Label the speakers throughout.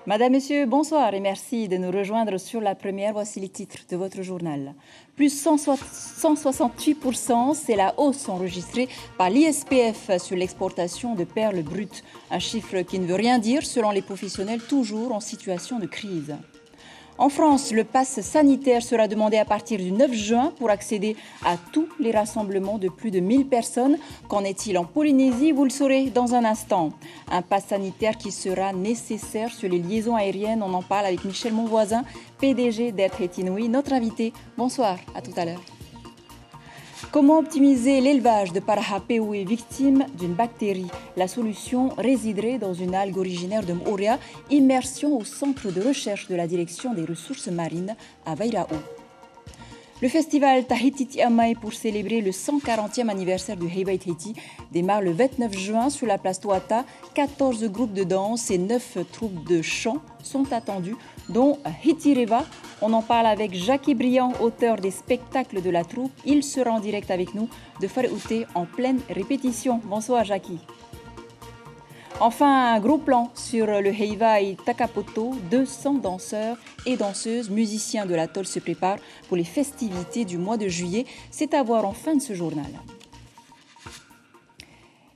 Speaker 1: Madame, Messieurs, bonsoir et merci de nous rejoindre sur la première. Voici les titres de votre journal. Plus 168%, c'est la hausse enregistrée par l'ISPF sur l'exportation de perles brutes. Un chiffre qui ne veut rien dire selon les professionnels toujours en situation de crise. En France, le pass sanitaire sera demandé à partir du 9 juin pour accéder à tous les rassemblements de plus de 1000 personnes. Qu'en est-il en Polynésie? Vous le saurez dans un instant. Un pass sanitaire qui sera nécessaire sur les liaisons aériennes. On en parle avec Michel Monvoisin, PDG d'Air Tahiti Nui, notre invité. Bonsoir, à tout à l'heure. Comment optimiser l'élevage de Parahapewe victime d'une bactérie? La solution résiderait dans une algue originaire de Moorea, immersion au centre de recherche de la direction des ressources marines à Vairao. Le festival Tahiti Tiamai pour célébrer le 140e anniversaire du Heibai Tahiti démarre le 29 juin sur la place Toata. 14 groupes de danse et 9 troupes de chant sont attendus, dont Hitireva. On en parle avec Jackie Briand, auteur des spectacles de la troupe. Il sera en direct avec nous de Whareute en pleine répétition. Bonsoir Jackie. Enfin, un gros plan sur le Heibai Takapoto. 200 danseurs et danseuses, musiciens de l'atoll se préparent pour les festivités du mois de juillet. C'est à voir en fin de ce journal.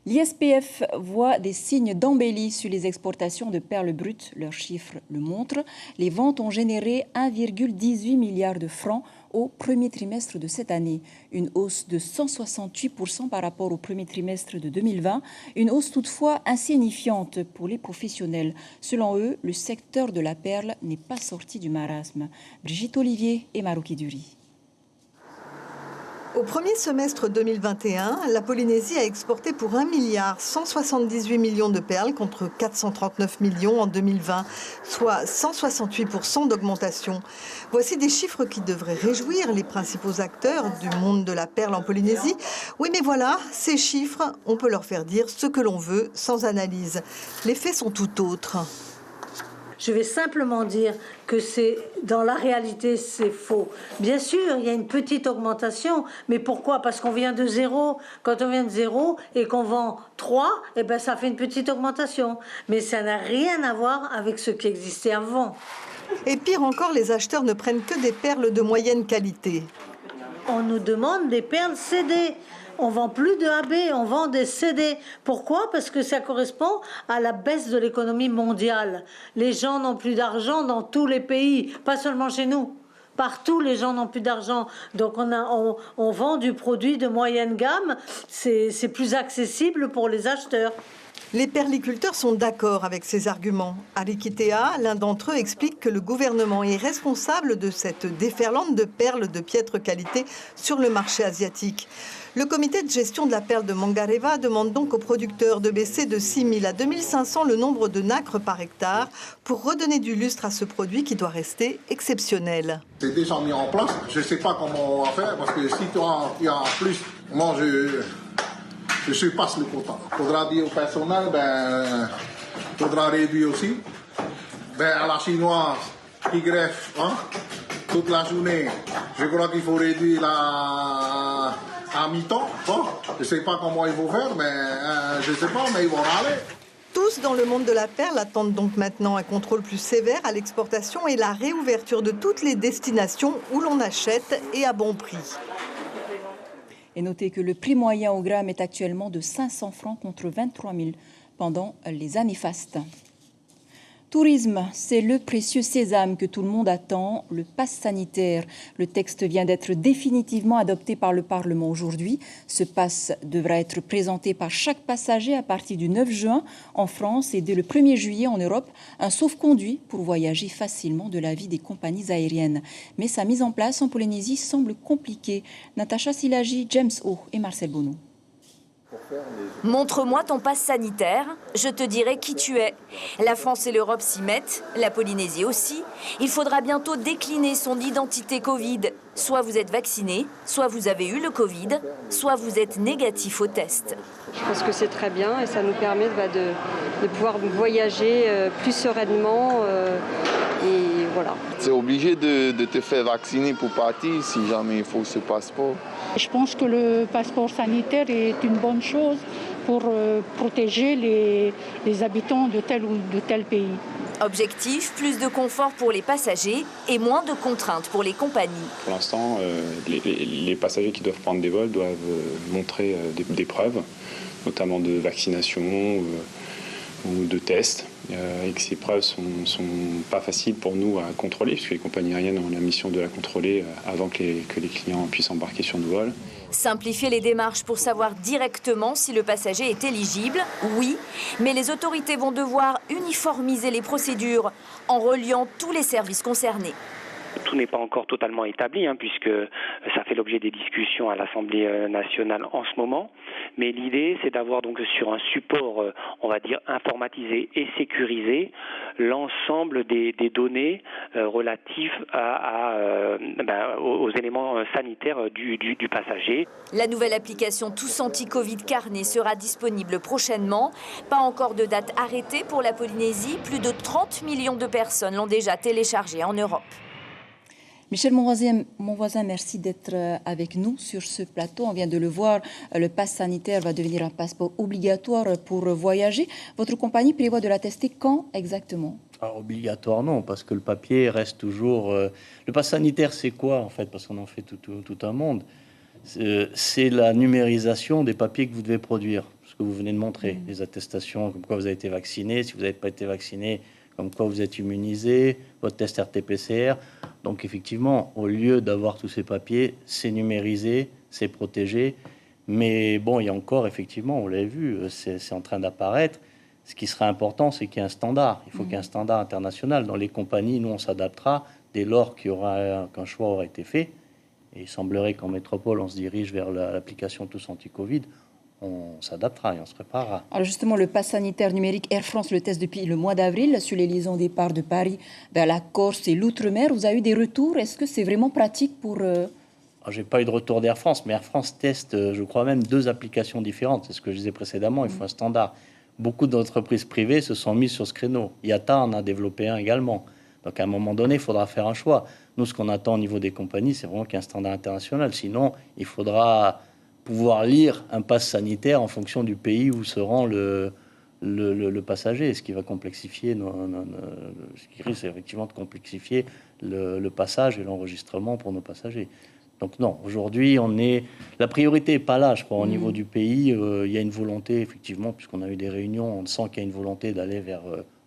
Speaker 1: L'ISPF voit des signes d'embellie sur les exportations de perles brutes. Leurs chiffres le montrent. Les ventes ont généré 1,18 milliard de francs au premier trimestre de cette année. Une hausse de 168% par rapport au premier trimestre de 2020. Une hausse toutefois insignifiante pour les professionnels. Selon eux, le secteur de la perle n'est pas sorti du marasme. Brigitte Olivier et Marouki Duri.
Speaker 2: Au premier semestre 2021, la Polynésie a exporté pour 1,178 milliard de perles contre 439 millions en 2020, soit 168% d'augmentation. Voici des chiffres qui devraient réjouir les principaux acteurs du monde de la perle en Polynésie. Oui, mais voilà, ces chiffres, on peut leur faire dire ce que l'on veut sans analyse. Les faits sont tout autres.
Speaker 3: Je vais simplement dire que dans la réalité, c'est faux. Bien sûr, il y a une petite augmentation, mais pourquoi? Parce qu'on vient de zéro. Quand on vient de zéro et qu'on vend 3, eh ben, ça fait une petite augmentation. Mais ça n'a rien à voir avec ce qui existait avant.
Speaker 2: Et pire encore, les acheteurs ne prennent que des perles de moyenne qualité.
Speaker 3: On nous demande des perles CD. On vend plus de AB, on vend des CD. Pourquoi? Parce que ça correspond à la baisse de l'économie mondiale. Les gens n'ont plus d'argent dans tous les pays, pas seulement chez nous. Partout, les gens n'ont plus d'argent. Donc, on vend du produit de moyenne gamme. C'est plus accessible pour les acheteurs.
Speaker 2: Les perliculteurs sont d'accord avec ces arguments. Arikitea, l'un d'entre eux, explique que le gouvernement est responsable de cette déferlante de perles de piètre qualité sur le marché asiatique. Le comité de gestion de la perle de Mangareva demande donc aux producteurs de baisser de 6 000 à 2 500 le nombre de nacres par hectare pour redonner du lustre à ce produit qui doit rester exceptionnel.
Speaker 4: C'est déjà mis en place. Je ne sais pas comment on va faire parce que si il y a plus, moi je surpasse le quota. Il faudra dire au personnel, il faudra réduire aussi. À la chinoise qui greffe toute la journée, je crois qu'il faut réduire à mi-temps. Bon, je ne sais pas comment ils vont faire, mais je ne sais pas, mais ils vont râler.
Speaker 2: Tous dans le monde de la perle attendent donc maintenant un contrôle plus sévère à l'exportation et la réouverture de toutes les destinations où l'on achète et à bon prix.
Speaker 1: Et notez que le prix moyen au gramme est actuellement de 500 francs contre 23 000 pendant les années fastes. Tourisme, c'est le précieux sésame que tout le monde attend, le pass sanitaire. Le texte vient d'être définitivement adopté par le Parlement aujourd'hui. Ce pass devra être présenté par chaque passager à partir du 9 juin en France et dès le 1er juillet en Europe. Un sauf-conduit pour voyager facilement de l'avis des compagnies aériennes. Mais sa mise en place en Polynésie semble compliquée. Natacha Silagi, James O et Marcel Bonneau.
Speaker 5: Montre-moi ton passe sanitaire, je te dirai qui tu es. La France et l'Europe s'y mettent, la Polynésie aussi. Il faudra bientôt décliner son identité Covid. Soit vous êtes vacciné, soit vous avez eu le Covid, soit vous êtes négatif au test.
Speaker 6: Je pense que c'est très bien et ça nous permet de pouvoir voyager plus sereinement. Et voilà.
Speaker 7: C'est obligé de te faire vacciner pour partir si jamais il faut ce passeport.
Speaker 8: Je pense que le passeport sanitaire est une bonne chose pour protéger les habitants de tel ou de tel pays.
Speaker 5: Objectif, plus de confort pour les passagers et moins de contraintes pour les compagnies.
Speaker 9: Pour l'instant, les passagers qui doivent prendre des vols doivent montrer des preuves, notamment de vaccination ou de tests, et que ces preuves sont pas faciles pour nous à contrôler, puisque les compagnies aériennes ont la mission de la contrôler avant que les clients puissent embarquer sur nos vols.
Speaker 5: Simplifier les démarches pour savoir directement si le passager est éligible, oui, mais les autorités vont devoir uniformiser les procédures en reliant tous les services concernés.
Speaker 10: Tout n'est pas encore totalement établi, puisque ça fait l'objet des discussions à l'Assemblée nationale en ce moment. Mais l'idée, c'est d'avoir donc sur un support, on va dire, informatisé et sécurisé, l'ensemble des données relatives aux éléments sanitaires du passager.
Speaker 5: La nouvelle application Tous Anti-Covid Carnet sera disponible prochainement. Pas encore de date arrêtée pour la Polynésie. Plus de 30 millions de personnes l'ont déjà téléchargée en Europe.
Speaker 1: Michel Monvoisin, merci d'être avec nous sur ce plateau. On vient de le voir, le pass sanitaire va devenir un passeport obligatoire pour voyager. Votre compagnie prévoit de la tester quand exactement ?
Speaker 11: Obligatoire non, parce que le papier reste toujours... Le pass sanitaire, c'est quoi en fait ? Parce qu'on en fait tout un monde. C'est la numérisation des papiers que vous devez produire, ce que vous venez de montrer, les attestations, comme quoi vous avez été vacciné, si vous n'avez pas été vacciné, comme quoi vous êtes immunisé, votre test RT-PCR. Donc effectivement, au lieu d'avoir tous ces papiers, c'est numérisé, c'est protégé. Mais bon, il y a encore, effectivement, on l'a vu, c'est en train d'apparaître. Ce qui serait important, c'est qu'il y ait un standard. Il faut qu'il y ait un standard international. Dans les compagnies, nous, on s'adaptera dès lors qu'un choix aura été fait. Et il semblerait qu'en métropole, on se dirige vers l'application Tous Anti-Covid. On s'adaptera et on se préparera.
Speaker 1: Alors justement, le pass sanitaire numérique, Air France le teste depuis le mois d'avril sur les liaisons départ de Paris vers la Corse et l'Outre-mer. Vous avez eu des retours? Est-ce que c'est vraiment pratique pour...
Speaker 11: J'ai pas eu de retour d'Air France, mais Air France teste, je crois même, 2 applications différentes. C'est ce que je disais précédemment, il faut un standard. Beaucoup d'entreprises privées se sont mises sur ce créneau. IATA en a développé un également. Donc à un moment donné, il faudra faire un choix. Nous, ce qu'on attend au niveau des compagnies, c'est vraiment qu'il y ait un standard international. Sinon, il faudra pouvoir lire un pass sanitaire en fonction du pays où se rend le passager, ce qui va complexifier, ce qui risque effectivement de complexifier le passage et l'enregistrement pour nos passagers. Donc non, aujourd'hui, la priorité n'est pas là, je crois, au niveau du pays. Il y a une volonté, effectivement, puisqu'on a eu des réunions, on sent qu'il y a une volonté d'aller vers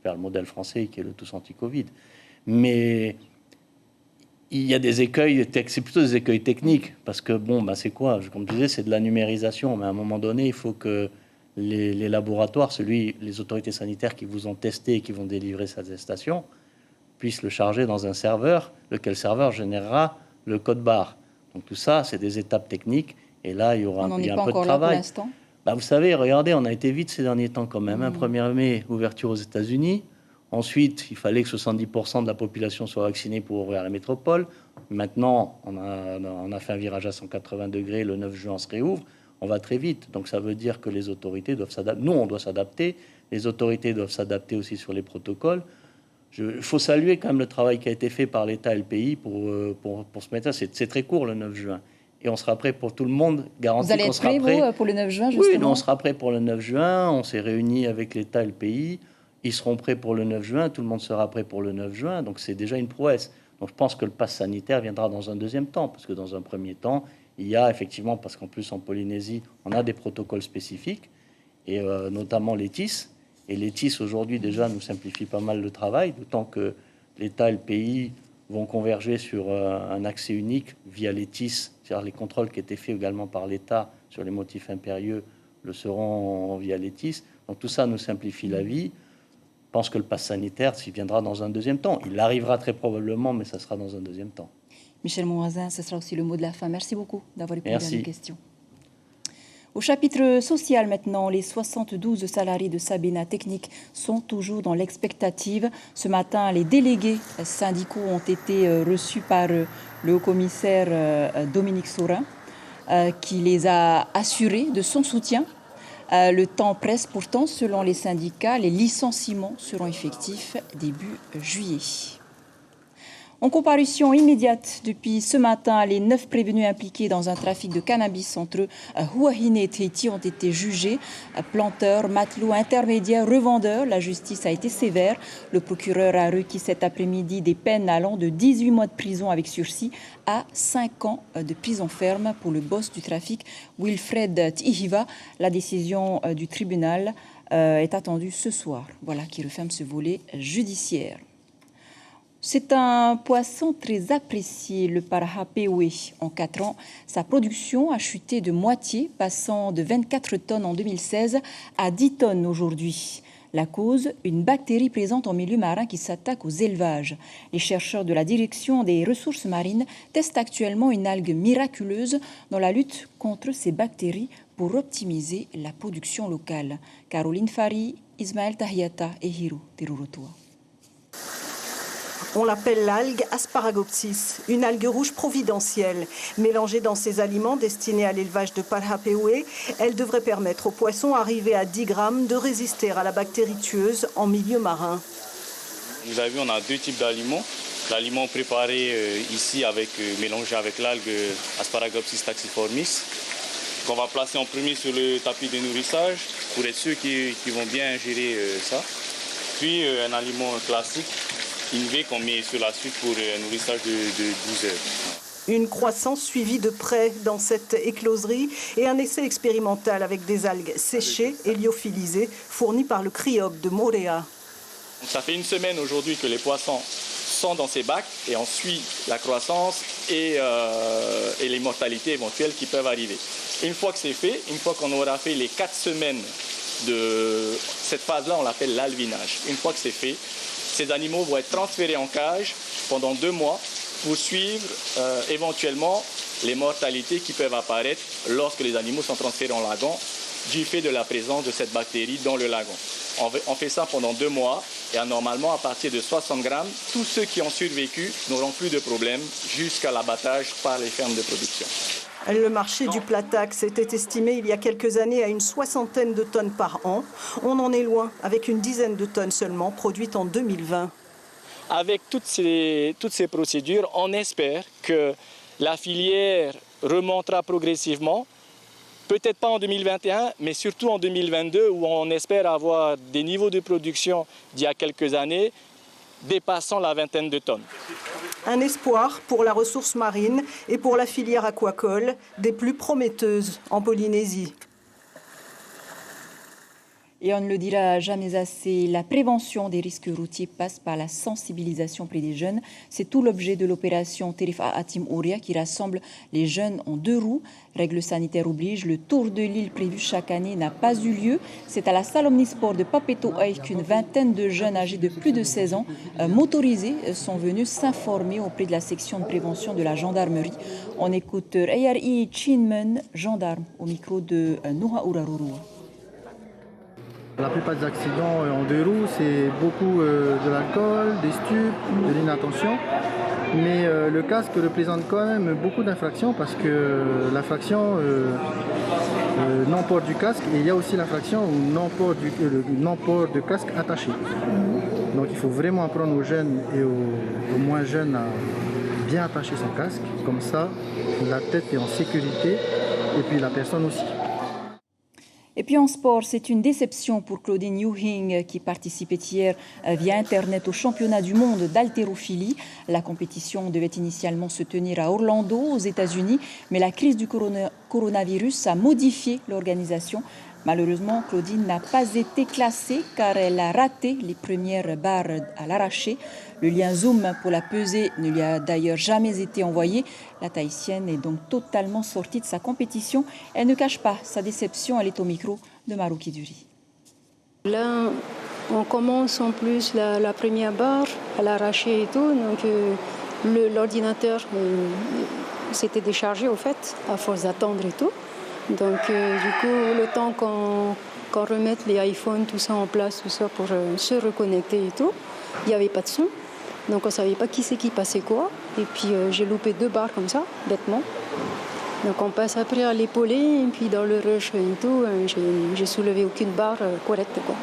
Speaker 11: le modèle français, qui est le Tous Anti-Covid. Mais il y a des écueils, c'est plutôt des écueils techniques, parce que, c'est quoi? Comme je disais, c'est de la numérisation, mais à un moment donné, il faut que les laboratoires, les autorités sanitaires qui vous ont testé et qui vont délivrer cette attestation, puissent le charger dans un serveur, lequel serveur générera le code barre. Donc tout ça, c'est des étapes techniques, et là, il y aura un peu de travail. Vous savez, regardez, on a été vite ces derniers temps quand même. 1er mai, ouverture aux États-Unis. Ensuite, il fallait que 70% de la population soit vaccinée pour ouvrir la métropole. Maintenant, on a fait un virage à 180 degrés. Le 9 juin, on se réouvre. On va très vite. Donc, ça veut dire que les autorités doivent s'adapter. Nous, on doit s'adapter. Les autorités doivent s'adapter aussi sur les protocoles. Il faut saluer quand même le travail qui a été fait par l'État et le pays pour se mettre là. C'est très court, le 9 juin. Et on sera prêt pour tout le monde. Garantie
Speaker 1: vous allez être prêt, vous, pour le 9 juin, justement?
Speaker 11: Oui, nous, on sera prêt pour le 9 juin. On s'est réunis avec l'État et le pays. Ils seront prêts pour le 9 juin, tout le monde sera prêt pour le 9 juin, donc c'est déjà une prouesse. Donc je pense que le pass sanitaire viendra dans un deuxième temps, parce que dans un premier temps, il y a effectivement, parce qu'en plus en Polynésie, on a des protocoles spécifiques, et notamment les TIS. Et les TIS aujourd'hui déjà nous simplifient pas mal le travail, d'autant que l'État et le pays vont converger sur un accès unique via les TIS, c'est-à-dire les contrôles qui étaient faits également par l'État sur les motifs impérieux le seront via les TIS. Donc tout ça nous simplifie la vie. Je pense que le pass sanitaire, s'il viendra dans un deuxième temps. Il arrivera très probablement, mais ça sera dans un deuxième temps.
Speaker 1: Michel Monvoisin, ce sera aussi le mot de la fin. Merci beaucoup d'avoir répondu à nos questions. Au chapitre social maintenant, les 72 salariés de Sabena Technique sont toujours dans l'expectative. Ce matin, les délégués syndicaux ont été reçus par le haut-commissaire Dominique Saurin, qui les a assurés de son soutien. Le temps presse pourtant, selon les syndicats, les licenciements seront effectifs début juillet. En comparution immédiate, depuis ce matin, les 9 prévenus impliqués dans un trafic de cannabis entre Hua Hin et Tahiti ont été jugés. Planteurs, matelots, intermédiaires, revendeurs, la justice a été sévère. Le procureur a requis cet après-midi des peines allant de 18 mois de prison avec sursis à 5 ans de prison ferme pour le boss du trafic, Wilfred Tihiva. La décision du tribunal est attendue ce soir. Voilà qui referme ce volet judiciaire. C'est un poisson très apprécié, le Parahapewe. En 4 ans, sa production a chuté de moitié, passant de 24 tonnes en 2016 à 10 tonnes aujourd'hui. La cause, une bactérie présente en milieu marin qui s'attaque aux élevages. Les chercheurs de la Direction des ressources marines testent actuellement une algue miraculeuse dans la lutte contre ces bactéries pour optimiser la production locale. Caroline Fari, Ismaël Tahiata et Hiro Terurotoa.
Speaker 2: On l'appelle l'algue Asparagopsis, une algue rouge providentielle. Mélangée dans ces aliments destinés à l'élevage de Parahapewe, elle devrait permettre aux poissons arrivés à 10 grammes de résister à la bactérie tueuse en milieu marin.
Speaker 12: Vous avez vu, on a 2 types d'aliments. L'aliment préparé ici, mélangé avec l'algue Asparagopsis taxiformis, qu'on va placer en premier sur le tapis de nourrissage pour être sûr qu'ils vont bien ingérer ça. Puis un aliment classique, invé, qu'on met sur la suite pour un nourrissage de 12 heures.
Speaker 2: Une croissance suivie de près dans cette écloserie et un essai expérimental avec des algues séchées et lyophilisées fournies par le CRIOP de Moorea.
Speaker 12: Ça fait une semaine aujourd'hui que les poissons sont dans ces bacs et on suit la croissance et les mortalités éventuelles qui peuvent arriver. Une fois que c'est fait, une fois qu'on aura fait les 4 semaines de cette phase-là, on l'appelle l'alvinage. Une fois que c'est fait, ces animaux vont être transférés en cage pendant 2 mois pour suivre éventuellement les mortalités qui peuvent apparaître lorsque les animaux sont transférés en lagon du fait de la présence de cette bactérie dans le lagon. On fait ça pendant 2 mois et normalement à partir de 60 grammes, tous ceux qui ont survécu n'auront plus de problème jusqu'à l'abattage par les fermes de production.
Speaker 2: Le marché du platax était estimé il y a quelques années à une 60aine de tonnes par an. On en est loin, avec une 10aine de tonnes seulement produites en 2020.
Speaker 12: Avec toutes ces procédures, on espère que la filière remontera progressivement, peut-être pas en 2021, mais surtout en 2022, où on espère avoir des niveaux de production d'il y a quelques années dépassant la 20aine de tonnes.
Speaker 2: Un espoir pour la ressource marine et pour la filière aquacole, des plus prometteuses en Polynésie.
Speaker 1: Et on ne le dira jamais assez, la prévention des risques routiers passe par la sensibilisation auprès des jeunes. C'est tout l'objet de l'opération Terifa Atim Oria qui rassemble les jeunes en 2 roues. Règles sanitaires oblige, le tour de l'île prévu chaque année n'a pas eu lieu. C'est à la salle Omnisport de Papeto'ai qu'une 20aine de jeunes âgés de plus de 16 ans motorisés sont venus s'informer auprès de la section de prévention de la gendarmerie. On écoute Ayari Chinmen, gendarme, au micro de Noha Urarurua.
Speaker 13: La plupart des accidents en 2 roues, c'est beaucoup de l'alcool, des stupes, de l'inattention. Mais le casque représente quand même beaucoup d'infractions parce que l'infraction non-port du casque, et il y a aussi l'infraction non-port de casque attaché. Donc il faut vraiment apprendre aux jeunes et aux moins jeunes à bien attacher son casque. Comme ça, la tête est en sécurité et puis la personne aussi.
Speaker 1: Et puis en sport, c'est une déception pour Claudine Yuhing qui participait hier via Internet au championnat du monde d'haltérophilie. La compétition devait initialement se tenir à Orlando, aux États-Unis, mais la crise du coronavirus a modifié l'organisation. Malheureusement, Claudine n'a pas été classée car elle a raté les premières barres à l'arraché. Le lien Zoom pour la pesée ne lui a d'ailleurs jamais été envoyé. La Tahitienne est donc totalement sortie de sa compétition. Elle ne cache pas sa déception. Elle est au micro de Marouki Duri.
Speaker 14: Là, on commence en plus la première barre à l'arraché et tout. Donc l'ordinateur s'était déchargé au fait, à force d'attendre et tout. Donc du coup, le temps qu'on remette les iPhones, tout ça en place, tout ça pour se reconnecter et tout, il n'y avait pas de son. Donc on ne savait pas qui c'est qui passait quoi. Et puis j'ai loupé 2 barres comme ça, bêtement. Donc on passe après à l'épauler, et puis dans le rush et tout, j'ai soulevé aucune barre correcte, quoi.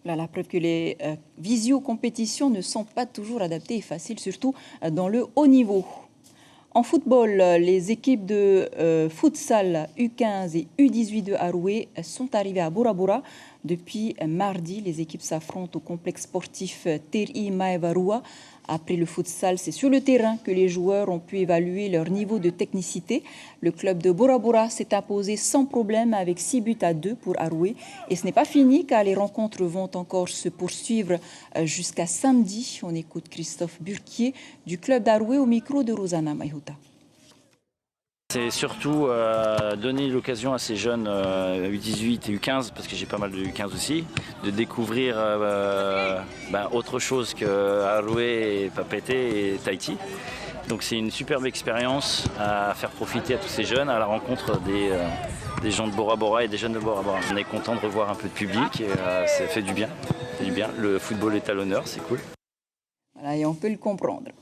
Speaker 1: Là, la preuve que les visio-compétitions ne sont pas toujours adaptées et faciles, surtout dans le haut niveau. En football, les équipes de futsal U15 et U18 de Aroué sont arrivées à Bora Bora. Depuis mardi, les équipes s'affrontent au complexe sportif Teri Maevarua. Après le futsal, c'est sur le terrain que les joueurs ont pu évaluer leur niveau de technicité. Le club de Bora Bora s'est imposé sans problème avec 6-2 pour Aroué. Et ce n'est pas fini car les rencontres vont encore se poursuivre jusqu'à samedi. On écoute Christophe Burquier du club d'Aroué au micro de Rosanna Maïhuta.
Speaker 15: C'est surtout donner l'occasion à ces jeunes U18 et U15, parce que j'ai pas mal de U15 aussi, de découvrir autre chose que Aroué, Papeete et Tahiti. Donc c'est une superbe expérience à faire profiter à tous ces jeunes à la rencontre des gens de Bora Bora et des jeunes de Bora Bora. On est content de revoir un peu de public et ça fait du bien. Le football est à l'honneur, c'est cool.
Speaker 1: Voilà, et on peut le comprendre.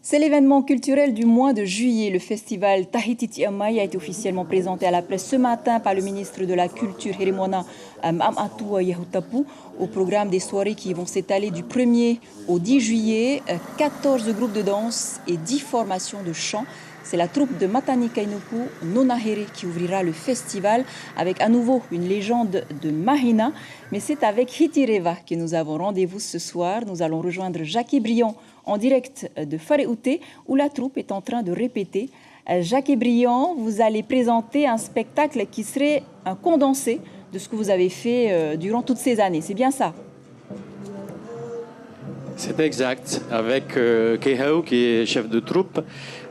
Speaker 1: C'est l'événement culturel du mois de juillet. Le festival Tahiti Tiamai a été officiellement présenté à la presse ce matin par le ministre de la Culture, Herimona Mamatua Yahutapu, au programme des soirées qui vont s'étaler du 1er au 10 juillet. 14 groupes de danse et 10 formations de chant. C'est la troupe de Matani Kainuku, Nonahere, qui ouvrira le festival avec à nouveau une légende de Mahina. Mais c'est avec Hitireva que nous avons rendez-vous ce soir. Nous allons rejoindre Jackie Briand en direct de Fareouté, où la troupe est en train de répéter. Jackie Briand, vous allez présenter un spectacle qui serait un condensé de ce que vous avez fait durant toutes ces années. C'est bien ça?
Speaker 16: C'est exact. Avec Kehao, qui est chef de troupe,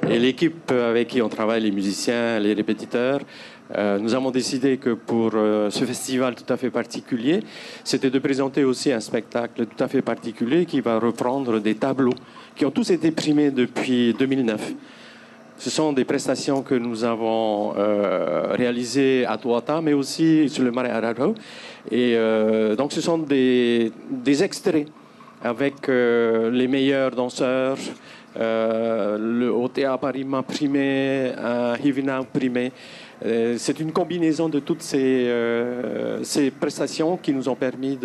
Speaker 16: et l'équipe avec qui on travaille, les musiciens, les répétiteurs, nous avons décidé que pour ce festival tout à fait particulier, c'était de présenter aussi un spectacle tout à fait particulier qui va reprendre des tableaux qui ont tous été primés depuis 2009. Ce sont des prestations que nous avons réalisées à Tuata, mais aussi sur le Mare Araro. Et donc ce sont des extraits avec les meilleurs danseurs, le OTA Parima primé, Hivina primé. C'est une combinaison de toutes ces prestations qui nous ont permis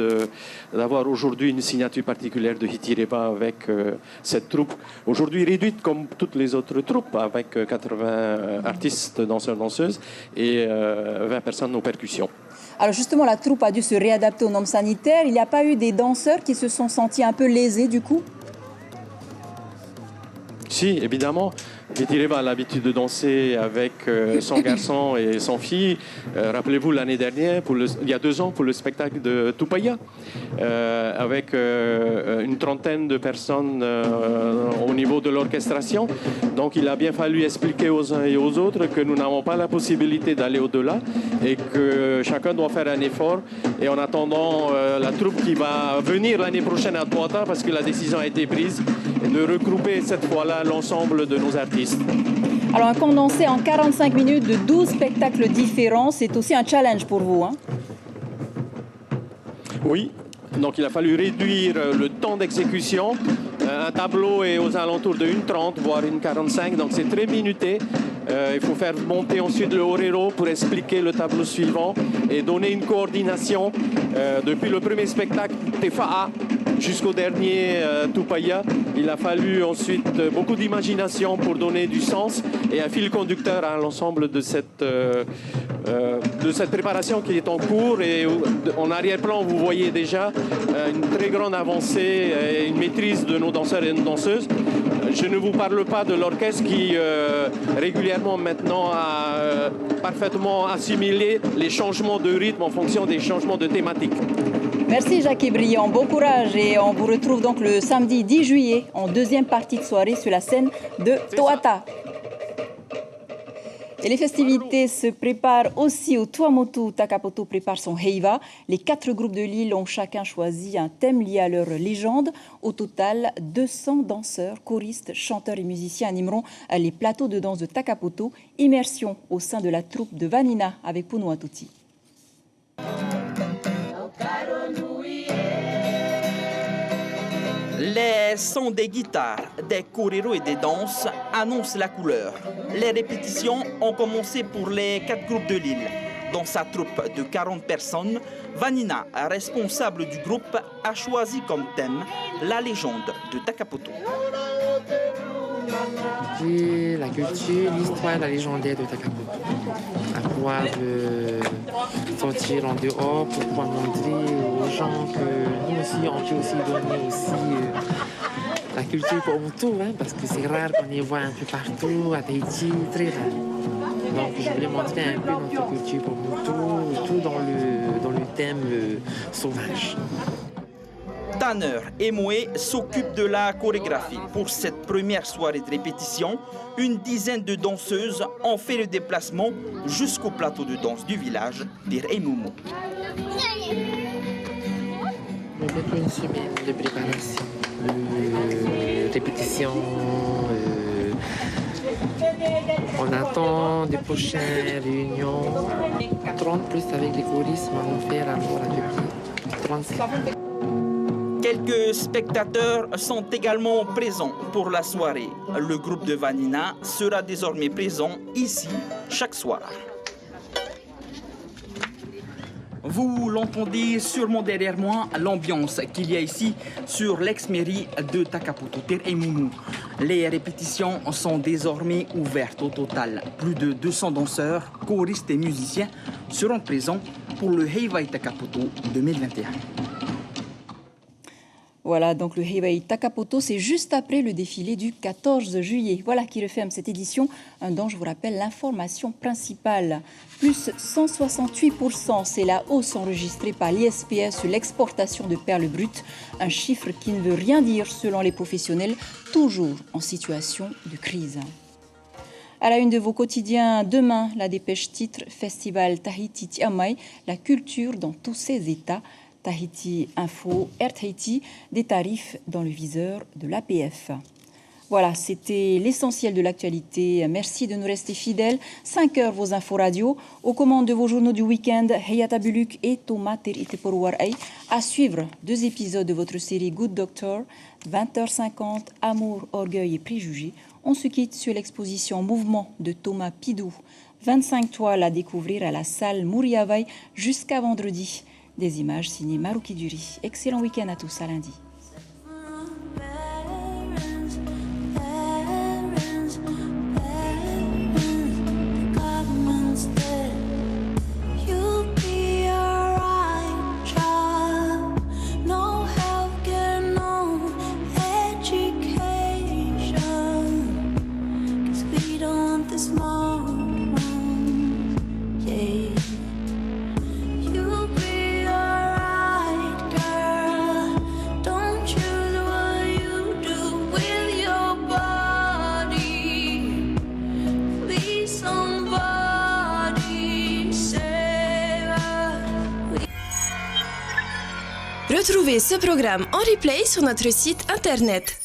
Speaker 16: d'avoir aujourd'hui une signature particulière de Hitireva avec cette troupe. Aujourd'hui réduite comme toutes les autres troupes, avec 80 artistes, danseurs, danseuses et 20 personnes aux percussions.
Speaker 1: Alors justement, la troupe a dû se réadapter aux normes sanitaires. Il n'y a pas eu des danseurs qui se sont sentis un peu lésés du coup?
Speaker 16: Si, évidemment. Hitireva a l'habitude de danser avec son garçon et son fille. Rappelez-vous l'année dernière, il y a 2 ans, pour le spectacle de Tupaya, avec une trentaine de personnes au niveau de l'orchestration. Donc il a bien fallu expliquer aux uns et aux autres que nous n'avons pas la possibilité d'aller au-delà et que chacun doit faire un effort. Et en attendant la troupe qui va venir l'année prochaine à Tuata, parce que la décision a été prise, de regrouper cette fois-là l'ensemble de nos artistes.
Speaker 1: Alors un condensé en 45 minutes de 12 spectacles différents, c'est aussi un challenge pour vous, hein?
Speaker 16: Oui, donc il a fallu réduire le temps d'exécution. Un tableau est aux alentours de 1:30, voire 1:45, donc c'est très minuté. Il faut faire monter ensuite le horero pour expliquer le tableau suivant et donner une coordination depuis le premier spectacle Tefa'a jusqu'au dernier Tupaya. Il a fallu ensuite beaucoup d'imagination pour donner du sens et un fil conducteur à l'ensemble de cette préparation qui est en cours. Et en arrière-plan, vous voyez déjà une très grande avancée et une maîtrise de nos danseurs et nos danseuses. Je ne vous parle pas de l'orchestre qui régulièrement maintenant a parfaitement assimilé les changements de rythme en fonction des changements de thématique.
Speaker 1: Merci Jackie Briand, bon courage et on vous retrouve donc le samedi 10 juillet en deuxième partie de soirée sur la scène de Tuata. Et les festivités se préparent aussi au Tuamotu. Takapoto prépare son Heiva. Les 4 groupes de l'île ont chacun choisi un thème lié à leur légende. Au total, 200 danseurs, choristes, chanteurs et musiciens animeront les plateaux de danse de Takapoto. Immersion au sein de la troupe de Vanina avec Punuatuti.
Speaker 17: Les sons des guitares, des choréros et des danses annoncent la couleur. Les répétitions ont commencé pour les 4 groupes de l'île. Dans sa troupe de 40 personnes, Vanina, responsable du groupe, a choisi comme thème la légende de Takapoto.
Speaker 18: La culture, l'histoire, la légendaire de Takapoto. À pouvoir sortir en dehors pour pouvoir montrer aux gens que nous aussi, on peut aussi donner aussi la culture pour Ubuntu, parce que c'est rare qu'on les voit un peu partout, à Tahiti, très rare. Donc je voulais montrer un peu notre culture pour Ubuntu, tout dans le thème sauvage.
Speaker 17: Tanner et Moé s'occupent de la chorégraphie. Pour cette première soirée de répétition, une dizaine de danseuses ont fait le déplacement jusqu'au plateau de danse du village d'Iremoumo.
Speaker 18: Peut-être une semaine de préparation, répétition. On attend des prochaines réunions. 30 plus avec les choristes vont faire alors à 35.
Speaker 17: Quelques spectateurs sont également présents pour la soirée. Le groupe de Vanina sera désormais présent ici chaque soir. Vous l'entendez sûrement derrière moi, l'ambiance qu'il y a ici sur l'ex-mairie de Takapoto, Iremoumo. Les répétitions sont désormais ouvertes au total. Plus de 200 danseurs, choristes et musiciens seront présents pour le Heiwai Takapoto 2021.
Speaker 1: Voilà, donc le Heiwai Takapoto, c'est juste après le défilé du 14 juillet. Voilà qui referme cette édition, dont je vous rappelle l'information principale. Plus 168%, c'est la hausse enregistrée par l'ISPF sur l'exportation de perles brutes. Un chiffre qui ne veut rien dire selon les professionnels, toujours en situation de crise. À la une de vos quotidiens, demain, la dépêche titre Festival Tahiti Tiamai, la culture dans tous ses états. Tahiti Info, Air Tahiti, des tarifs dans le viseur de l'APF. Voilà, c'était l'essentiel de l'actualité. Merci de nous rester fidèles. 5 heures, vos infos radio. Aux commandes de vos journaux du week-end, Hayata Buluk et Thomas Teriteporuaray. À suivre 2 épisodes de votre série Good Doctor, 20h50, Amour, Orgueil et Préjugés. On se quitte sur l'exposition Mouvement de Thomas Pidou. 25 toiles à découvrir à la salle Mouriavaï jusqu'à vendredi. Des images signées Marouki Duri. Excellent week-end à tous, à lundi.
Speaker 19: Retrouvez ce programme en replay sur notre site internet